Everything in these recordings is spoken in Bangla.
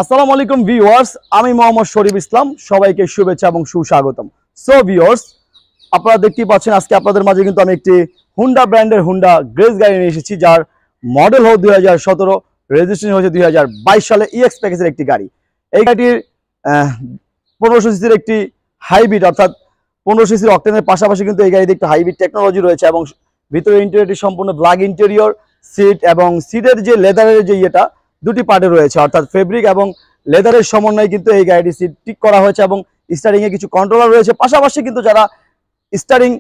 আসসালামু আলাইকুম ভিউয়ার্স, আমি মোহাম্মদ শরীফ ইসলাম। সবাইকে শুভেচ্ছা এবং সুস্বাগতম। সো ভিউয়ার্স, আপনারা দেখতেই পাচ্ছেন আজকে আপনাদের মাঝে কিন্তু আমি একটি হুন্ডা ব্র্যান্ডের হুন্ডা গ্রেস গাড়ি নিয়ে এসেছি, যার মডেল হল 2017, রেজিস্ট্রেশন হয়েছে 2022 সালে। ইএক্স প্যাকেজের একটি গাড়ি। এই গাড়িটির 1500 সিসির একটি হাইব্রিড, অর্থাৎ 1500 সিসির অকটেনের পাশাপাশি কিন্তু এই গাড়িতে একটি হাইব্রিড টেকনোলজি রয়েছে এবং ভিতরে ইন্টেরিয়রটি সম্পূর্ণ ব্ল্যাক ইন্টেরিয়র, সিট এবং সিটের যে লেদারের যে ইয়েটা দুটি পার্টে রয়েছে, অর্থাৎ ফেব্রিক এবং লেদারের সমন্বয়ে কিন্তু এই গাড়িটি সিট ঠিক করা হয়েছে এবং স্টারিং এ কিছু কন্ট্রোলার রয়েছে। পাশাপাশি কিন্তু যারা স্টারিং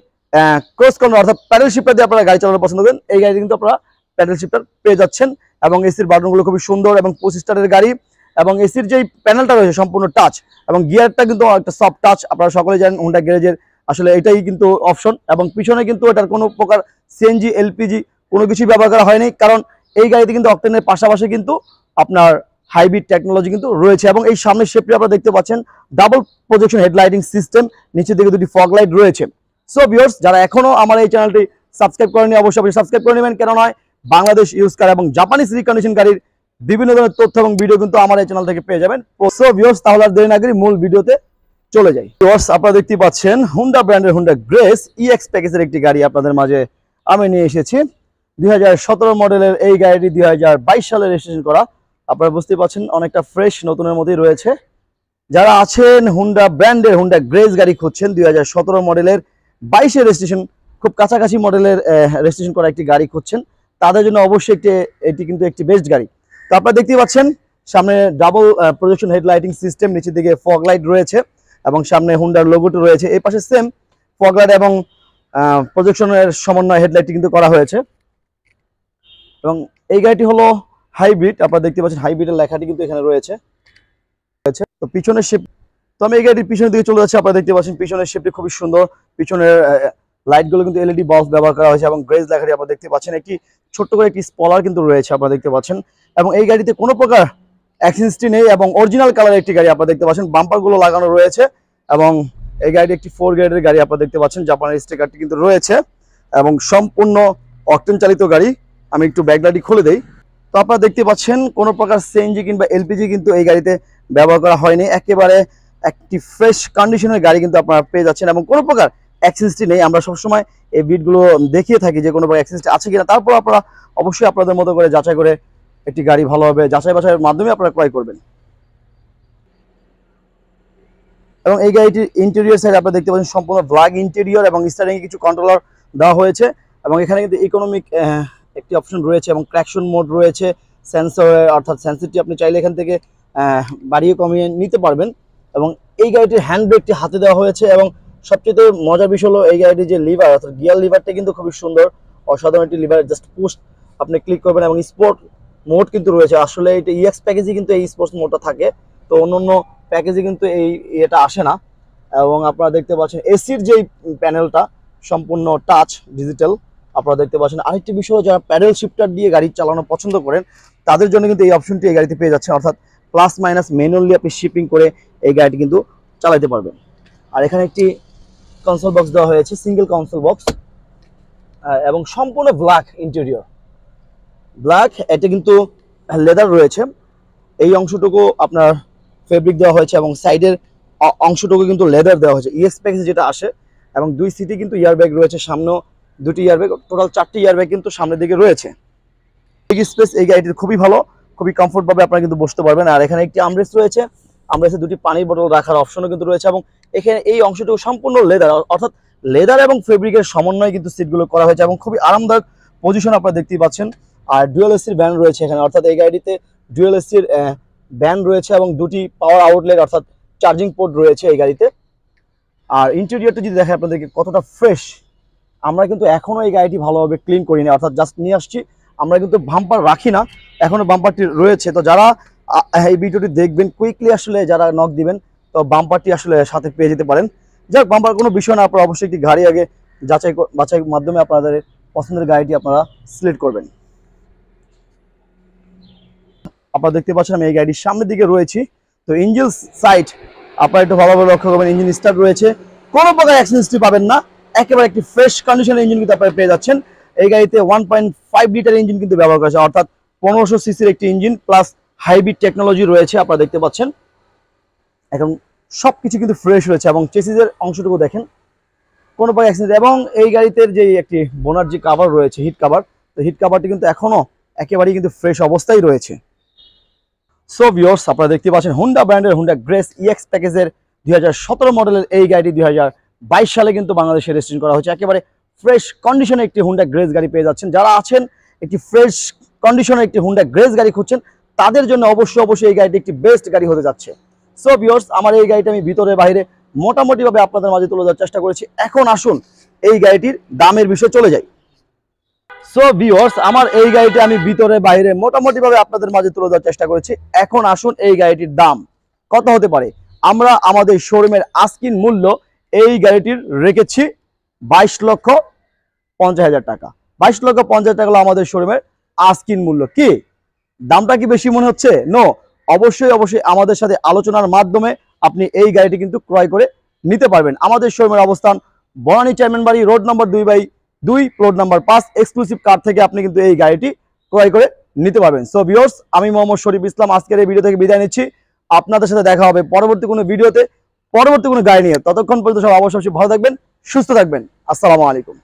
ক্রস কন্ট্রোল অর্থাৎ প্যাডেল শিফটার দিয়ে আপনারা গাড়ি চালানো পছন্দ করেন, এই গাড়িটি কিন্তু আপনারা প্যাডেল শিফটার পেয়ে যাচ্ছেন। এবং এসির বাটনগুলো খুবই সুন্দর এবং 25 স্টারের গাড়ি, এবং এসির যেই প্যানেলটা রয়েছে সম্পূর্ণ টাচ, এবং গিয়ারটা কিন্তু একটা সফট টাচ। আপনারা সকলে জানেন হুন্ডা গ্যারেজের আসলে এটাই কিন্তু অপশন। এবং পিছনে কিন্তু এটার কোনো প্রকার সিএনজি এলপিজি কোনো কিছুই ব্যবহার করা হয়নি, কারণ এই গাড়িতে কিন্তু অকটেনের পাশাপাশি কিন্তু আপনার হাইব্রিড টেকনোলজি কিন্তু রয়েছে। এবং এই সামনের শেপটি আপনারা দেখতে পাচ্ছেন ডাবল প্রজেকশন হেডলাইটিং সিস্টেম, নিচের দিকে দুটি ফগ লাইট রয়েছে। সো ভিউয়ার্স, যারা এখনো আমার এই চ্যানেলটি সাবস্ক্রাইব করেনি অবশ্যই সাবস্ক্রাইব করে নেবেন, কেন নয় বাংলাদেশ ইউজ কার এবং জাপানিজ রিকন্ডিশন গাড়ির বিভিন্ন ধরনের তথ্য এবং ভিডিও কিন্তু আমার এই চ্যানেল থেকে পেয়ে যাবেন। সো ভিউয়ার্স, তাহলে আর দেরি না করি মূল ভিডিওতে চলে যাই। ভিউয়ার্স, আপনারা দেখতে পাচ্ছেন হুন্ডা ব্র্যান্ডের হুন্ডা গ্রেস ইএক্স প্যাকেজের একটি গাড়ি আপনাদের মাঝে আমি নিয়ে এসেছি। 2017 মডেলের এই গাড়িটি 2022 সালে রেজিস্ট্রেশন করা। আপনারা বুঝতে পাচ্ছেন অনেকটা ফ্রেশ নতুনের মধ্যেই রয়েছে। যারা আছেন হুন্ডা ব্র্যান্ডের হুন্ডা গ্রেস গাড়ি খুঁজছেন 2017 মডেলের 22 রেজিস্ট্রেশন, খুব কাছাকাছি মডেলের রেজিস্ট্রেশন করা একটি গাড়ি খুঁজছেন, তাদের জন্য অবশ্যই এটি কিন্তু একটি বেস্ট গাড়ি। তো আপনারা দেখতেই পাচ্ছেন সামনে ডাবল প্রজেকশন হেডলাইটিং সিস্টেম, নিচের দিকে ফগ লাইট রয়েছে এবং সামনে হুন্ডার লোগোটি রয়েছে। এই পাশে সেম ফগ লাইট এবং প্রজেকশনের সমন্বয় হেডলাইটটি কিন্তু করা হয়েছে। এবং এই গাড়িটি হলো হাইব্রিড। আপনারা দেখতে পাচ্ছেন হাইব্রিডের লেখাটি কিন্তু এখানে রয়েছে। তো পিছনের শেপ, তো আমি এই গাড়িটির পিছনের দিকে চলে যাচ্ছি। আপনারা দেখতে পাচ্ছেন পিছনের শেপটি খুবই সুন্দর। পিছনের লাইটগুলো কিন্তু এলইডি বাল্ব ব্যবহার করা হয়েছে এবং গ্রেস লেখাটি আপনারা দেখতে পাচ্ছেন। একটি ছোট্ট করে একটি স্পলার কিন্তু রয়েছে আপনারা দেখতে পাচ্ছেন। এবং এই গাড়িতে কোনো প্রকার অ্যাক্সিডেন্ট নেই এবং অরিজিনাল কালারের একটি গাড়ি আপনারা দেখতে পাচ্ছেন। বাম্পারগুলো লাগানো রয়েছে এবং এই গাড়িটি একটি 4 গ্রেডের গাড়ি আপনারা দেখতে পাচ্ছেন। জাপানের স্টিকারটি কিন্তু রয়েছে এবং সম্পূর্ণ অকটেন চালিত গাড়ি। আমি একটু ব্যাকলাইটটি খুলে দেই। তো আপনারা দেখতে পাচ্ছেন কোনো প্রকার সিএনজি কিংবা এলপিজি কিন্তু এই গাড়িতে ব্যবহার করা হয়নি। একেবারে একটি ফ্রেশ কন্ডিশনের গাড়ি কিন্তু আপনারা পেয়ে যাচ্ছেন এবং কোনো প্রকার অ্যাক্সিডেন্ট নেই। আমরা সবসময় এই বিটগুলো দেখিয়ে থাকি যে কোনো প্রকার অ্যাক্সিডেন্ট আছে কিনা। তারপর আপনারা অবশ্যই আপনাদের মতো করে যাচাই করে একটি গাড়ি ভালোভাবে যাচাই বাছাইয়ের মাধ্যমে আপনারা ক্রয় করবেন। এবং এই গাড়িটির ইন্টেরিয়র সাইড আপনারা দেখতে পাচ্ছেন সম্পূর্ণ ব্ল্যাক ইন্টেরিয়র এবং স্টারিংয়ে কিছু কন্ট্রোলার দেওয়া হয়েছে এবং এখানে কিন্তু ইকোনমিক একটি অপশন রয়েছে এবং ট্র্যাকশন মোড রয়েছে। সেন্সর অর্থাৎ সেন্সরটি আপনি চাইলে এখান থেকে বাড়িয়ে কমিয়ে নিতে পারবেন। এবং এই গাড়িটির হ্যান্ড ব্রেকটি হাতে দেওয়া হয়েছে এবং সবচেয়ে মজার বিষয় হলো এই গাড়িটির যে লিভার অর্থাৎ গিয়ার লিভারটা কিন্তু খুবই সুন্দর, অসাধারণ একটি লিভার। জাস্ট পুশ আপনি ক্লিক করবেন এবং স্পোর্ট মোড কিন্তু রয়েছে। আসলে এটা ইএক্স প্যাকেজে কিন্তু এই স্পোর্টস মোডটা থাকে, তো অন্য প্যাকেজে কিন্তু এটা আসে না। এবং আপনারা দেখতে পাচ্ছেন এসির যেই প্যানেলটা সম্পূর্ণ টাচ ডিজিটাল আপনারা দেখতে পাচ্ছেন। আরেকটি বিষয়, যারা প্যাডেল শিফটার দিয়ে গাড়ি চালানো পছন্দ করেন তাদের জন্য কিন্তু এই অপশনটি এই গাড়িতে পেয়ে যাচ্ছেন, অর্থাৎ প্লাস মাইনাস ম্যানুয়ালি আপনি শিপিং করে এই গাড়িটি কিন্তু চালাতে পারবেন। আর এখানে একটি কনসোল বক্স দেওয়া হয়েছে, সিঙ্গেল কনসোল বক্স এবং সম্পূর্ণ ব্ল্যাক ইন্টেরিয়র। ব্ল্যাক, এটা কিন্তু লেদার রয়েছে। এই অংশটুকু আপনার ফেব্রিক দেওয়া হয়েছে এবং সাইডের অংশটুকু কিন্তু লেদার দেওয়া হয়েছে ইএক্স প্যাকেজ যেটা আসে। এবং দুই সিটে কিন্তু ইয়ারব্যাগ রয়েছে, সামনেও দুটি ইয়ারব্যাগ, টোটাল 4টি ইয়ারব্যাগ কিন্তু সামনের দিকে রয়েছে। এই স্পেস এই গাড়িটির খুবই ভালো, খুবই কমফোর্টভাবে আপনারা কিন্তু বসতে পারবেন। আর এখানে একটি আমরেস্ট রয়েছে, আমরেস্টে দুটি পানির বোতল রাখার অপশনও কিন্তু রয়েছে। এবং এখানে এই অংশটুকু সম্পূর্ণ লেদার, অর্থাৎ লেদার এবং ফেব্রিকের সমন্বয়ে কিন্তু সিটগুলো করা হয়েছে এবং খুবই আরামদায়ক পজিশন আপনারা দেখতেই পাচ্ছেন। আর ডুয়েল এসির ব্যান্ড রয়েছে এখানে, অর্থাৎ এই গাড়িটিতে ডুয়েল এসির ব্যান্ড রয়েছে এবং দুটি পাওয়ার আউটলেট অর্থাৎ চার্জিং পোর্ট রয়েছে এই গাড়িতে। আর ইন্টেরিয়রটা যদি দেখেন আপনাদেরকে কতটা ফ্রেশ, আমরা কিন্তু এখনো এই গাড়িটি ভালোভাবে ক্লিন করি না, অর্থাৎ জাস্ট নিয়ে আসছি। আমরা কিন্তু বাম্পার রাখি না, এখনো বাম্পারটি রয়েছে। তো যারা এই ভিডিওটি দেখবেন কুইকলি আসলে যারা নক দিবেন, তো বাম্পারটি আসলে সাথে পেয়ে যেতে পারেন। যাক, বাম্পার কোনো বিষয় না, আপনারা অবশ্যই একটি গাড়ি আগে বাছাইয়ের মাধ্যমে আপনাদের পছন্দের গাড়িটি আপনারা সিলেক্ট করবেন। আপনারা দেখতে পাচ্ছেন আমি এই গাড়ির সামনের দিকে রয়েছি। তো ইঞ্জিন সাইড আপনারা একটু ভালোভাবে লক্ষ্য করবেন, ইঞ্জিন স্টার্ট রয়েছে, কোনো প্রকার অ্যাক্সিডেন্ট পাবেন না। একেবারে একটি ফ্রেশ কন্ডিশনের ইঞ্জিন কিন্তু আপনারা পেয়ে যাচ্ছেন। এই গাড়িতে 1.5 লিটার ইঞ্জিন কিন্তু ব্যবহার করেছে, অর্থাৎ 1500 সিসির একটি ইঞ্জিন প্লাস হাইব্রিড টেকনোলজি রয়েছে, আপনারা দেখতে পাচ্ছেন। এখন সবকিছু কিন্তু ফ্রেশ রয়েছে এবং চেসিসের অংশটুকু দেখেন কোনো প্রকার অ্যাক্সিডেন্ট। এবং এই গাড়িতে যে একটি বোনার যে কাভার রয়েছে, হিট কাভার, তো হিট কাভারটি কিন্তু এখনো একেবারেই কিন্তু ফ্রেশ অবস্থায় রয়েছে। সো ভিউয়ার্স, আপনারা দেখতে পাচ্ছেন হুন্ডা ব্র্যান্ডের হুন্ডা গ্রেস ইএক্স প্যাকেজের 2017 মডেলের এই গাড়িটি 2022 সালে কিন্তু বাংলাদেশে রেজিস্ট্রেশন করা হয়েছে। একেবারে ফ্রেশ কন্ডিশনে একটি হুন্ডা গ্রেস গাড়ি পেয়ে যাচ্ছেন। যারা আছেন একটি ফ্রেশ কন্ডিশনে একটি হুন্ডা গ্রেস গাড়ি খুঁজছেন, তাদের জন্য অবশ্যই এই গাড়িটি একটি বেস্ট গাড়ি হতে যাচ্ছে। সো ভিউয়ার্স, আমার এই গাড়িটা আমি ভিতরে বাইরে মোটামুটিভাবে আপনাদের মাঝে তুলে ধরার চেষ্টা করেছি। এখন আসুন এই গাড়িটির দামের বিষয়ে চলে যাই। সো ভিউয়ার্স, আমার এই গাড়িটি আমি ভিতরে বাইরে মোটামুটিভাবে আপনাদের মাঝে তুলে ধরার চেষ্টা করেছি। এখন আসুন এই গাড়িটির দাম কত হতে পারে। আমরা আমাদের শোরুমের আস্কিন মূল্য এই গাড়িটির রেখেছি 22,50,000 টাকা। 22,50,000 টাকা হলো আমাদের শোরুমের আস্কিন মূল্য। কি দামটা কি বেশি মনে হচ্ছে? নো, অবশ্যই আমাদের সাথে আলোচনার মাধ্যমে আপনি এই গাড়িটি কিন্তু ক্রয় করে নিতে পারবেন। আমাদের শোরুমের অবস্থান Banani চেয়ারম্যানবাড়ি, road number 2/2, plot number 5, exclusive কার থেকে আপনি কিন্তু এই গাড়িটি ক্রয় করে নিতে পারবেন। সো ভিউয়ার্স, আমি মোহাম্মদ শরীফ ইসলাম আজকের এই ভিডিও থেকে বিদায় নিচ্ছি। আপনাদের সাথে দেখা হবে পরবর্তী কোনো ভিডিওতে, পরবর্তী কোনো গাড়ি নিয়ে। ততক্ষণ পর্যন্ত সব অবশ্যই ভালো থাকবেন, সুস্থ থাকবেন। আসসালামু আলাইকুম।